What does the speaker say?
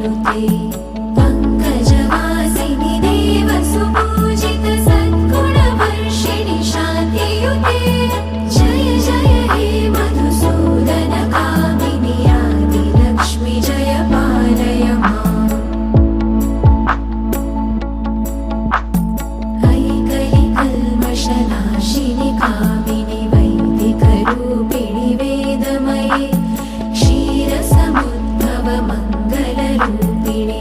नुते पङ्कजवासिनि देवसुपूजित सद्गुणवर्षिणि शान्तियुते जय जय हे मधुसूदन कामिनि आदिलक्ष्मि जय पालय माम् ऐकलिकल्मषनाशिनि कामिनि वैदिकरूपिणि वेदमये क्षीरसमुद्भव मङ्गलरूपिणि